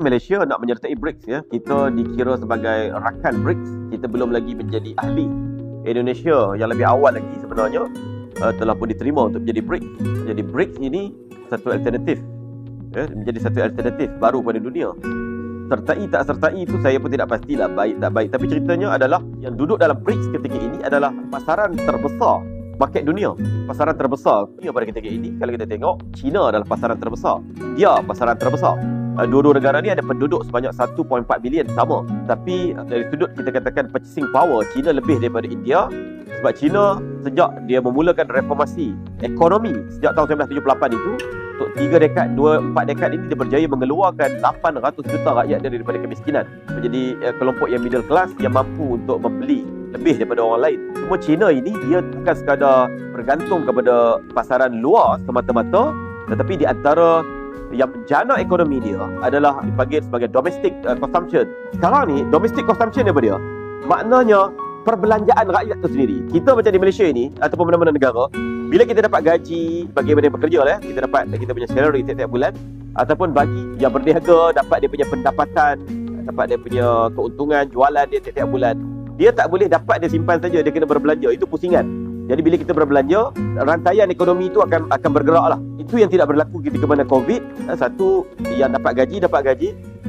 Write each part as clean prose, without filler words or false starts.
Malaysia nak menyertai BRICS ya. Kita dikira sebagai rakan BRICS. Kita belum lagi menjadi ahli. Indonesia yang lebih awal lagi sebenarnya telah pun diterima untuk menjadi BRICS. Jadi BRICS ini satu alternatif ya, menjadi satu alternatif baru pada dunia. Sertai tak sertai itu saya pun tidak pastilah baik tak baik. Tapi ceritanya adalah yang duduk dalam BRICS ketika ini adalah pasaran terbesar market dunia. Pasaran terbesar dunia pada ketika ini, kalau kita tengok, China adalah pasaran terbesar, India pasaran terbesar. Dua-dua negara ni ada penduduk sebanyak 1.4 bilion sama. Tapi dari sudut kita katakan purchasing power, China lebih daripada India. Sebab China sejak dia memulakan reformasi ekonomi sejak tahun 1978 itu, untuk 4 dekad ini dia berjaya mengeluarkan 800 juta rakyat daripada kemiskinan, menjadi kelompok yang middle class yang mampu untuk membeli lebih daripada orang lain. Cuma China ini dia bukan sekadar bergantung kepada pasaran luar semata-mata, tetapi di antara yang menjana ekonomi dia adalah dipanggil sebagai domestic consumption. Sekarang ni domestic consumption apa dia? Maknanya perbelanjaan rakyat tu sendiri. Kita macam di Malaysia ini ataupun mana-mana negara, bila kita dapat gaji bagi yang bekerja lah, kita dapat kita punya salary setiap bulan, ataupun bagi yang berniaga dapat dia punya pendapatan, dapat dia punya keuntungan jualan dia setiap bulan, dia tak boleh dapat dia simpan saja, dia kena berbelanja. Itu pusingan. Jadi bila kita berbelanja, rantaian ekonomi itu akan bergerak lah. Itu yang tidak berlaku ketika mana COVID. Satu, yang dapat gaji,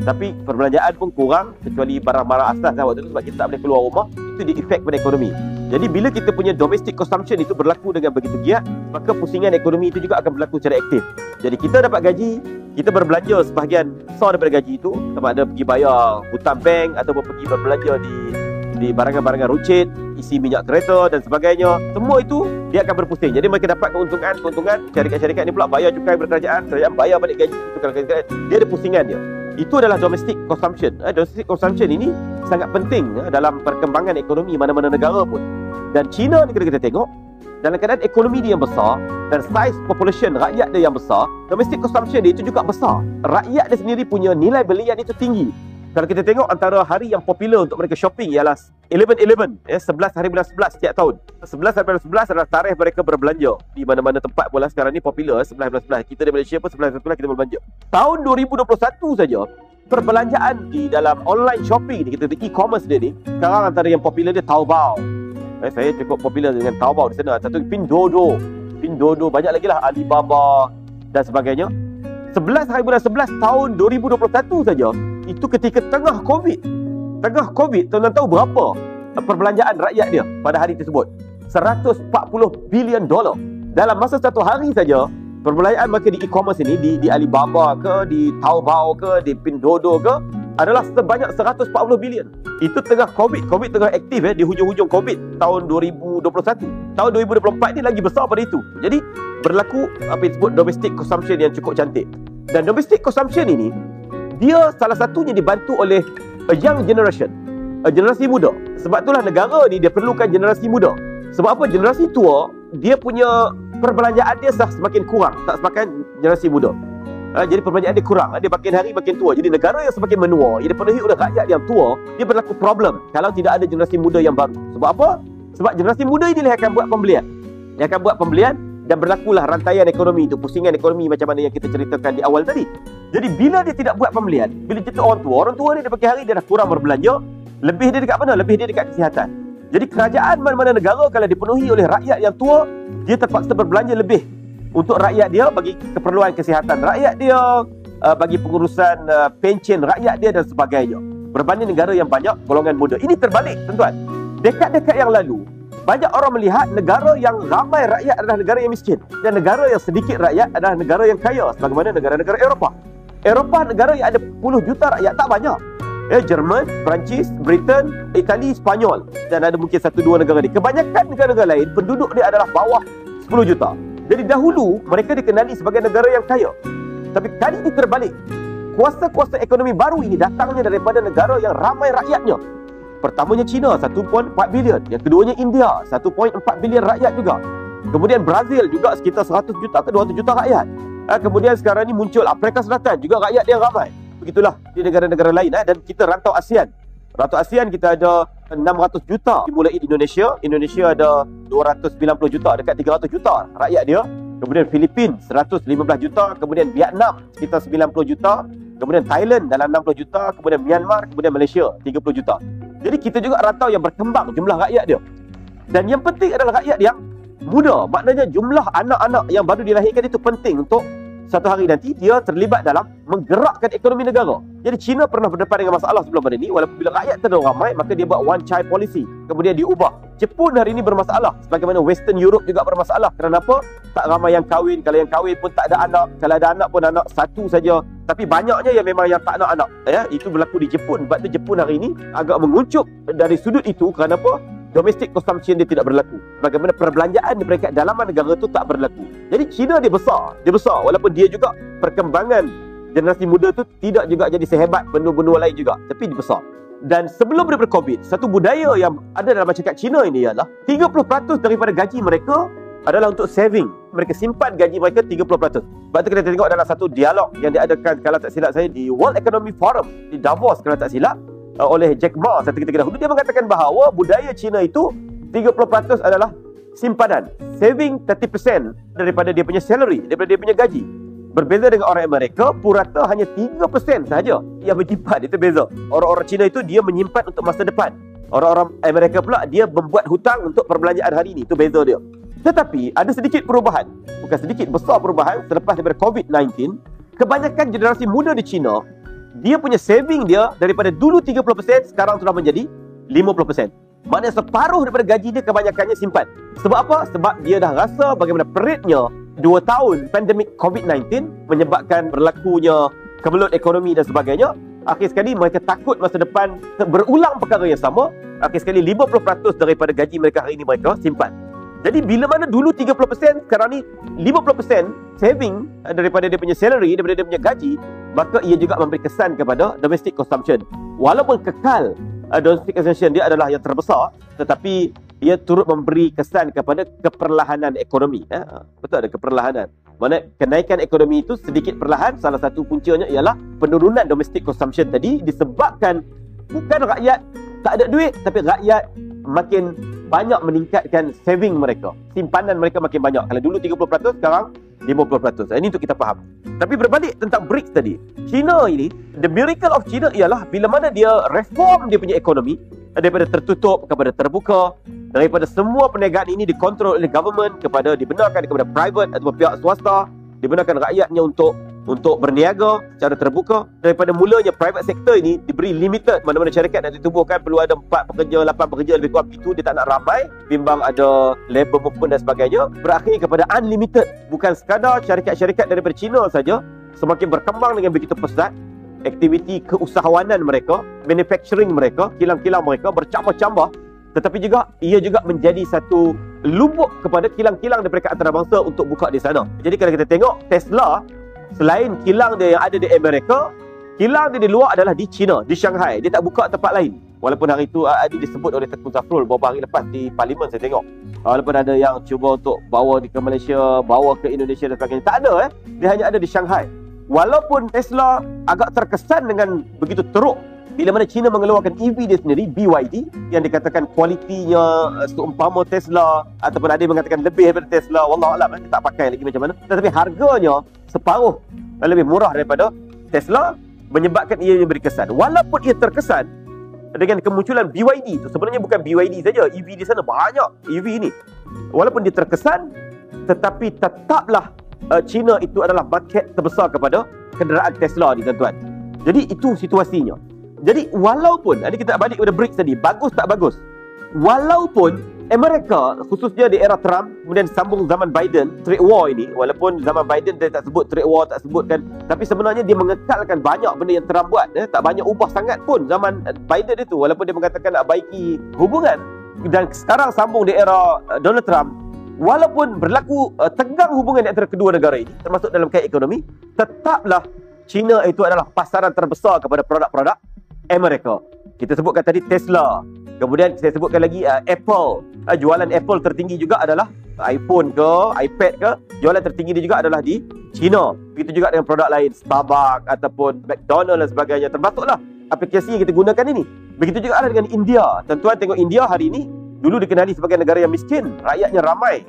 tapi perbelanjaan pun kurang, kecuali barang-barang asas lah waktu itu, sebab kita tak boleh keluar rumah. Itu di efek pada ekonomi. Jadi bila kita punya domestic consumption itu berlaku dengan begitu giat, maka pusingan ekonomi itu juga akan berlaku secara aktif. Jadi kita dapat gaji, kita berbelanja sebahagian besar daripada gaji itu, sama ada pergi bayar hutang bank ataupun pergi berbelanja di barangan-barangan runcit, isi minyak kereta dan sebagainya. Semua itu dia akan berpusing. Jadi mereka dapat keuntungan, syarikat-syarikat ni pula bayar cukai kerajaan bayar balik gaji itu, dia ada pusingan dia. Itu adalah domestic consumption. Domestic consumption ini sangat penting dalam perkembangan ekonomi mana-mana negara pun. Dan China ni kita tengok, dalam keadaan ekonomi dia yang besar dan size population rakyat dia yang besar, domestic consumption dia itu juga besar. Rakyat dia sendiri punya nilai belian itu tinggi. Kalau kita tengok antara hari yang popular untuk mereka shopping ialah 11/11, 11 hari bulan 11 setiap tahun. 11 hari bulan 11 adalah tarikh mereka berbelanja. Di mana-mana tempat pula sekarang ni popular 11 bulan 11. Kita di Malaysia pun 11 bulan 11 kita berbelanja. Tahun 2021 saja, perbelanjaan di dalam online shopping ni, kita e-commerce dia ni, sekarang antara yang popular dia Taobao. Saya cukup popular dengan Taobao di sana. Satu Pinduoduo, banyak lagi lah, Alibaba dan sebagainya. 11 hari bulan 11 tahun 2021 saja, itu ketika tengah COVID. Tuan-tuan tahu berapa perbelanjaan rakyat dia pada hari tersebut? 140 bilion dolar. Dalam masa satu hari saja, perbelanjaan mereka di e-commerce ini, di Alibaba ke, di Taobao ke, di Pinduoduo ke, adalah sebanyak 140 bilion. Itu tengah COVID. COVID tengah aktif di hujung-hujung COVID tahun 2021. Tahun 2024 ni lagi besar pada itu. Jadi berlaku apa yang disebut domestic consumption yang cukup cantik. Dan domestic consumption ini, dia salah satunya dibantu oleh a young generation, generasi muda. Sebab itulah negara ni dia perlukan generasi muda. Sebab apa? Generasi tua dia punya perbelanjaan dia semakin kurang, tak semakin generasi muda. Jadi perbelanjaan dia kurang, dia makin hari makin tua. Jadi negara yang semakin menua, ia dipenuhi oleh rakyat yang tua, dia berlaku problem kalau tidak ada generasi muda yang baru. Sebab apa? Sebab generasi muda ini yang akan buat pembelian. Dan berlakulah rantaian ekonomi itu, pusingan ekonomi macam mana yang kita ceritakan di awal tadi. Jadi bila dia tidak buat pembelian, bila kita orang tua ni dia pakai hari dia dah kurang berbelanja, lebih dia dekat mana? Lebih dia dekat kesihatan. Jadi kerajaan mana-mana negara kalau dipenuhi oleh rakyat yang tua, dia terpaksa berbelanja lebih untuk rakyat dia, bagi keperluan kesihatan rakyat dia, bagi pengurusan pencen rakyat dia dan sebagainya, berbanding negara yang banyak golongan muda. Ini terbalik, tuan-tuan. Dekad-dekad yang lalu, banyak orang melihat negara yang ramai rakyat adalah negara yang miskin, dan negara yang sedikit rakyat adalah negara yang kaya, sebagaimana negara-negara Eropah. Negara yang ada puluh juta rakyat tak banyak. Jerman, Perancis, Britain, Itali, Spanyol, dan ada mungkin 1-2 negara ni. Kebanyakan negara-negara lain penduduk dia adalah bawah 10 juta. Jadi dahulu mereka dikenali sebagai negara yang kaya. Tapi kali ini terbalik. Kuasa-kuasa ekonomi baru ini datangnya daripada negara yang ramai rakyatnya. Pertamanya China 1.4 bilion, yang keduanya India 1.4 bilion rakyat juga. Kemudian Brazil juga sekitar 100 juta ke 200 juta rakyat. Kemudian sekarang ni muncul Afrika Selatan, juga rakyat dia ramai. Begitulah di negara-negara lain. Dan kita rantau ASEAN. Rantau ASEAN kita ada 600 juta dimulai di Indonesia. Indonesia ada 290 juta, dekat 300 juta rakyat dia. Kemudian Filipina 115 juta, kemudian Vietnam sekitar 90 juta, kemudian Thailand dalam 60 juta, kemudian Myanmar, kemudian Malaysia 30 juta. Jadi kita juga rantau yang berkembang jumlah rakyat dia. Dan yang penting adalah rakyat yang muda. Maknanya jumlah anak-anak yang baru dilahirkan itu penting untuk satu hari nanti dia terlibat dalam menggerakkan ekonomi negara. Jadi China pernah berdepan dengan masalah sebelum ini. Walaupun bila rakyat terlalu ramai, maka dia buat one child policy, kemudian diubah. Jepun hari ini bermasalah, sebagaimana Western Europe juga bermasalah. Kenapa? Tak ramai yang kahwin. Kalau yang kahwin pun tak ada anak. Kalau ada anak pun anak satu saja. Tapi banyaknya yang memang yang tak nak anak. Ya, itu berlaku di Jepun. Sebab tu Jepun hari ini agak menguncup dari sudut itu. Kenapa? Domestic consumption dia tidak berlaku. Bagaimana perbelanjaan di peringkat dalaman negara itu tak berlaku. Jadi China dia besar. Dia besar. Walaupun dia juga perkembangan generasi muda tu tidak juga jadi sehebat benua-benua lain juga. Tapi dia besar. Dan sebelum daripada COVID, satu budaya yang ada dalam masyarakat China ini ialah 30% daripada gaji mereka adalah untuk saving. Mereka simpan gaji mereka 30%. Sebab tu kita tengok dalam satu dialog yang diadakan, kalau tak silap saya, di World Economic Forum di Davos, kalau tak silap, oleh Jack Ma satu ketika dahulu. Dia mengatakan bahawa budaya China itu 30% adalah simpanan, saving 30% daripada dia punya salary, daripada dia punya gaji. Berbeza dengan orang Amerika, purata hanya 3% sahaja yang menyimpan. Itu beza. Orang-orang China itu dia menyimpan untuk masa depan. Orang-orang Amerika pula dia membuat hutang untuk perbelanjaan hari ini. Itu beza dia. Tetapi ada sedikit perubahan, bukan sedikit, besar perubahan selepas daripada COVID-19. Kebanyakan generasi muda di China, dia punya saving dia daripada dulu 30%, sekarang sudah menjadi 50%. Maknanya separuh daripada gaji dia kebanyakannya simpan. Sebab apa? Sebab dia dah rasa bagaimana peritnya 2 tahun pandemik COVID-19 menyebabkan berlakunya kemelut ekonomi dan sebagainya. Akhir sekali mereka takut masa depan berulang perkara yang sama. Akhir sekali 50% daripada gaji mereka hari ini mereka simpan. Jadi bila mana dulu 30%, sekarang ni 50% saving daripada dia punya salary, daripada dia punya gaji, maka ia juga memberi kesan kepada domestic consumption. Walaupun kekal domestic consumption dia adalah yang terbesar, tetapi ia turut memberi kesan kepada keperlahanan ekonomi. Betul, ada keperlahanan. Mana kenaikan ekonomi itu sedikit perlahan. Salah satu puncanya ialah penurunan domestic consumption tadi disebabkan bukan rakyat tak ada duit, tapi rakyat makin banyak meningkatkan saving mereka. Simpanan mereka makin banyak. Kalau dulu 30%, sekarang 50%. Ini untuk kita faham. Tapi berbalik tentang BRICS tadi. China ini, the miracle of China ialah bila mana dia reform dia punya ekonomi daripada tertutup kepada terbuka, daripada semua perniagaan ini dikontrol oleh government kepada dibenarkan kepada private atau pihak swasta, dibenarkan rakyatnya untuk berniaga secara terbuka. Daripada mulanya private sector ini diberi limited, mana-mana syarikat nak ditubuhkan perlu ada 4 pekerja, 8 pekerja, lebih kurang itu dia tak nak ramai, bimbang ada labor movement dan sebagainya. Berakhir kepada unlimited. Bukan sekadar syarikat-syarikat daripada China saja semakin berkembang dengan begitu pesat, aktiviti keusahawanan mereka, manufacturing mereka, kilang-kilang mereka bercambah-cambah, tetapi juga ia juga menjadi satu lubuk kepada kilang-kilang daripada antarabangsa untuk buka di sana. Jadi kalau kita tengok Tesla, selain kilang dia yang ada di Amerika, kilang dia di luar adalah di China, di Shanghai. Dia tak buka tempat lain. Walaupun hari itu disebut oleh Tengku Zafrul beberapa hari lepas di Parlimen, saya tengok. Walaupun ada yang cuba untuk bawa ke Malaysia, bawa ke Indonesia dan sebagainya. Tak ada. Dia hanya ada di Shanghai. Walaupun Tesla agak terkesan dengan begitu teruk bila mana China mengeluarkan EV dia sendiri, BYD, yang dikatakan kualitinya seumpama Tesla, ataupun ada yang mengatakan lebih daripada Tesla. Wallahualam, kita tak pakai lagi macam mana. Tetapi harganya separuh lebih murah daripada Tesla, menyebabkan ia memberi kesan. Walaupun ia terkesan dengan kemunculan BYD itu, sebenarnya bukan BYD saja, EV di sana banyak EV ini. Walaupun dia terkesan, tetapi tetaplah China itu adalah market terbesar kepada kenderaan Tesla ni, tuan-tuan. Jadi itu situasinya. Jadi walaupun, ada kita balik kepada BRICS tadi, bagus tak bagus, walaupun Amerika, khususnya di era Trump, kemudian sambung zaman Biden, trade war ini, walaupun zaman Biden dia tak sebut trade war, tak sebutkan, tapi sebenarnya dia mengekalkan banyak benda yang Trump buat. Tak banyak ubah sangat pun zaman Biden itu, walaupun dia mengatakan nak baiki hubungan. Dan sekarang sambung di era Donald Trump, walaupun berlaku tegang hubungan di antara kedua negara ini, termasuk dalam kait ekonomi, tetaplah China itu adalah pasaran terbesar kepada produk-produk Amerika. Kita sebutkan tadi Tesla, kemudian saya sebutkan lagi Apple. Jualan Apple tertinggi juga adalah iPhone ke, iPad ke, jualan tertinggi dia juga adalah di China. Begitu juga dengan produk lain, Starbucks ataupun McDonald's dan sebagainya, termasuklah aplikasi yang kita gunakan ini. Begitu juga dengan India. Tuan-tuan tengok India hari ini, dulu dikenali sebagai negara yang miskin, rakyatnya ramai,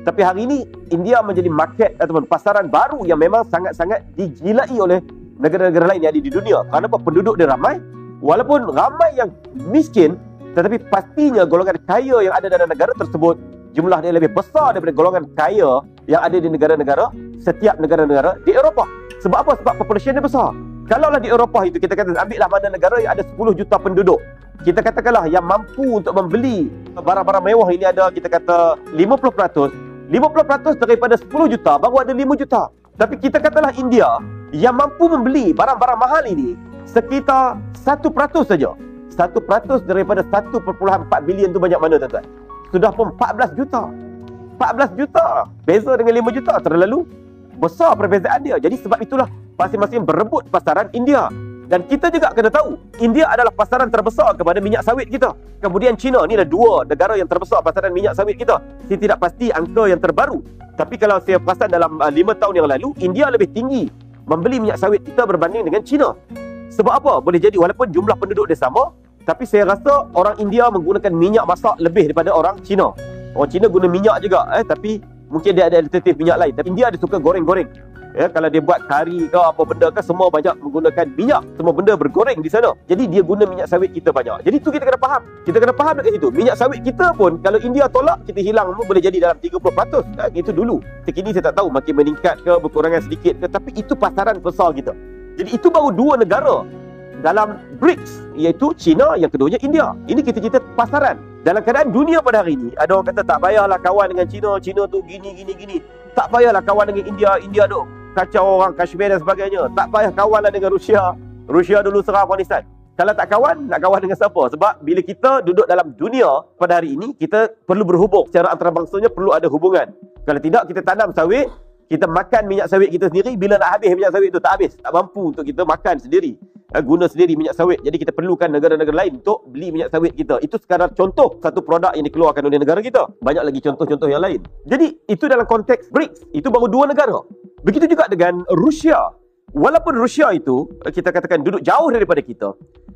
tapi hari ini India menjadi market ataupun pasaran baru yang memang sangat-sangat digilai oleh negara-negara lain yang ada di dunia. Kenapa? Penduduk dia ramai. Walaupun ramai yang miskin, tetapi pastinya golongan kaya yang ada dalam negara tersebut jumlah dia lebih besar daripada golongan kaya yang ada di negara-negara, setiap negara-negara di Eropah. Sebab apa? Sebab population dia besar. Kalaulah di Eropah itu, kita kata ambillah mana negara yang ada 10 juta penduduk. Kita katakanlah yang mampu untuk membeli barang-barang mewah ini ada, kita kata 50%. 50% daripada 10 juta baru ada 5 juta. Tapi kita katalah India yang mampu membeli barang-barang mahal ini sekitar 1% saja. 1% daripada 1.4 bilion tu banyak mana, tuan-tuan? Sudah pun 14 juta. 14 juta. Beza dengan 5 juta terlalu besar perbezaan dia. Jadi sebab itulah masing-masing berebut pasaran India. Dan kita juga kena tahu, India adalah pasaran terbesar kepada minyak sawit kita. Kemudian China, ni adalah dua negara yang terbesar pasaran minyak sawit kita. Saya tidak pasti angka yang terbaru. Tapi kalau saya perasan dalam 5 tahun yang lalu, India lebih tinggi membeli minyak sawit kita berbanding dengan China. Sebab apa? Boleh jadi walaupun jumlah penduduk dia sama, tapi saya rasa orang India menggunakan minyak masak lebih daripada orang China. Orang China guna minyak juga, tapi mungkin dia ada alternatif minyak lain. Tapi India dia suka goreng-goreng. Kalau dia buat kari ke apa benda ke, semua banyak menggunakan minyak. Semua benda bergoreng di sana. Jadi dia guna minyak sawit kita banyak. Jadi tu kita kena faham. Kita kena faham dekat situ. Minyak sawit kita pun kalau India tolak, kita hilang pun boleh jadi dalam 30%. Itu dulu. Sekini saya tak tahu makin meningkat ke, berkurangan sedikit ke. Tapi itu pasaran besar kita. Jadi itu baru dua negara dalam BRICS, iaitu China, yang keduanya India. Ini kita cerita pasaran. Dalam keadaan dunia pada hari ini, ada orang kata tak payahlah kawan dengan China. China tu gini. Tak payahlah kawan dengan India. India tu kacau orang Kashmir dan sebagainya. Tak payah kawanlah dengan Rusia. Rusia dulu serang Afghanistan. Kalau tak kawan, nak kawan dengan siapa? Sebab bila kita duduk dalam dunia pada hari ini, kita perlu berhubung. Secara antarabangsanya perlu ada hubungan. Kalau tidak, kita tanam sawit, kita makan minyak sawit kita sendiri. Bila nak habis minyak sawit tu, tak habis. Tak mampu untuk kita makan sendiri, guna sendiri minyak sawit. Jadi kita perlukan negara-negara lain untuk beli minyak sawit kita. Itu sekadar contoh satu produk yang dikeluarkan oleh negara kita. Banyak lagi contoh-contoh yang lain. Jadi itu dalam konteks BRICS. Itu baru dua negara. Begitu juga dengan Rusia. Walaupun Rusia itu, kita katakan duduk jauh daripada kita,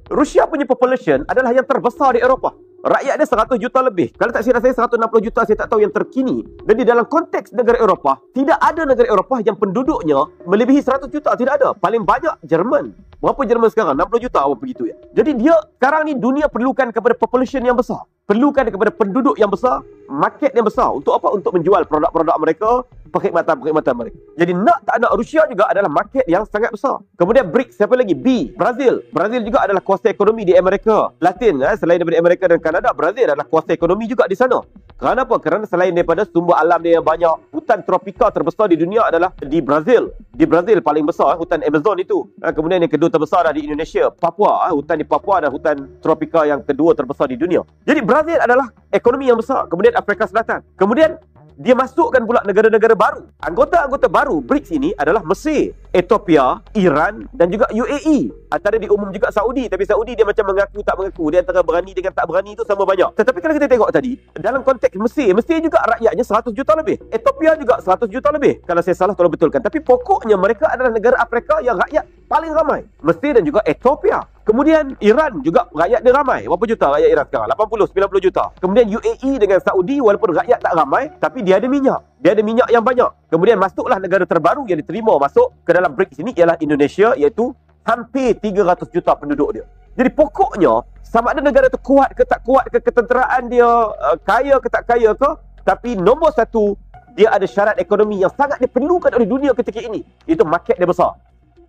Rusia punya population adalah yang terbesar di Eropah. Rakyat dia 100 juta lebih. Kalau tak silap saya 160 juta, saya tak tahu yang terkini. Jadi dalam konteks negara Eropah, tidak ada negara Eropah yang penduduknya melebihi 100 juta. Tidak ada. Paling banyak Jerman. Berapa Jerman sekarang? 60 juta apa begitu ya. Jadi dia sekarang ni dunia perlukan kepada population yang besar. Perlukan kepada penduduk yang besar, market yang besar. Untuk apa? Untuk menjual produk-produk mereka, perkhidmatan-perkhidmatan mereka. Jadi nak tak nak, Rusia juga adalah market yang sangat besar. Kemudian BRICS, siapa lagi? B, Brazil. Brazil juga adalah kuasa ekonomi di Amerika Latin. Selain daripada Amerika dan Kanada, Brazil adalah kuasa ekonomi juga di sana. Kenapa? Kerana selain daripada sumber alam dia yang banyak, hutan tropika terbesar di dunia adalah di Brazil. Di Brazil paling besar, hutan Amazon itu. Kemudian yang kedua terbesar adalah di Indonesia, Papua. Hutan di Papua adalah hutan tropika yang kedua terbesar di dunia. Jadi Brazil adalah ekonomi yang besar. Kemudian Afrika Selatan. Kemudian dia masukkan pula negara-negara baru. Anggota-anggota baru BRICS ini adalah Mesir, Ethiopia, Iran dan juga UAE. Antara di umum juga Saudi. Tapi Saudi dia macam mengaku tak mengaku. Dia antara berani dengan tak berani itu sama banyak. Tetapi kalau kita tengok tadi, dalam konteks Mesir juga rakyatnya 100 juta lebih. Ethiopia juga 100 juta lebih. Kalau saya salah tolong betulkan. Tapi pokoknya mereka adalah negara Afrika yang rakyat paling ramai. Mesir dan juga Ethiopia. Kemudian Iran juga rakyat dia ramai. Berapa juta rakyat Iran sekarang? 80-90 juta. Kemudian UAE dengan Saudi, walaupun rakyat tak ramai, tapi dia ada minyak. Dia ada minyak yang banyak. Kemudian masuklah negara terbaru yang diterima masuk ke dalam BRICS ini ialah Indonesia, iaitu hampir 300 juta penduduk dia. Jadi pokoknya, sama ada negara itu kuat ke tak kuat ke, ketenteraan dia kaya ke tak kaya ke, tapi nombor satu, dia ada syarat ekonomi yang sangat diperlukan oleh dunia ketika ini. Itu market dia besar.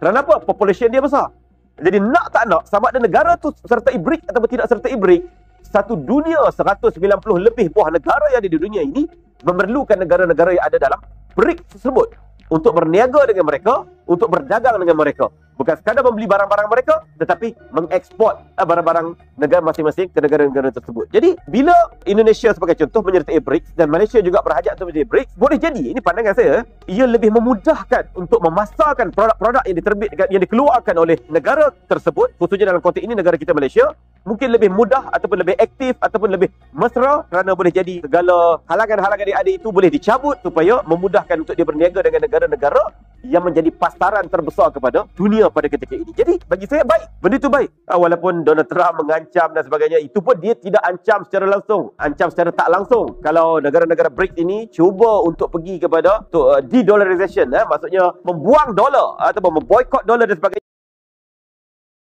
Kenapa? Population dia besar. Jadi nak tak nak, sama ada negara tu sertai BRICS ataupun tidak sertai BRICS, satu dunia 190 lebih buah negara yang ada di dunia ini memerlukan negara-negara yang ada dalam BRICS tersebut untuk berniaga dengan mereka, untuk berdagang dengan mereka. Bukan sekadar membeli barang-barang mereka, tetapi mengeksport barang-barang negara masing-masing ke negara-negara tersebut. Jadi, bila Indonesia sebagai contoh menyertai BRICS dan Malaysia juga berhajat untuk menjadi BRICS, boleh jadi, ini pandangan saya, ia lebih memudahkan untuk memasarkan produk-produk yang diterbitkan, yang dikeluarkan oleh negara tersebut, khususnya dalam konteks ini negara kita Malaysia, mungkin lebih mudah ataupun lebih aktif ataupun lebih mesra, kerana boleh jadi segala halangan-halangan yang ada itu boleh dicabut supaya memudahkan untuk dia berniaga dengan negara-negara yang menjadi pasaran terbesar kepada dunia pada ketika ini. Jadi bagi saya baik, benda itu baik. Walaupun Donald Trump mengancam dan sebagainya, itu pun dia tidak ancam secara langsung, ancam secara tak langsung. Kalau negara-negara BRICS ini cuba untuk pergi kepada de-dollarization, maksudnya membuang dolar ataupun memboikot dolar dan sebagainya,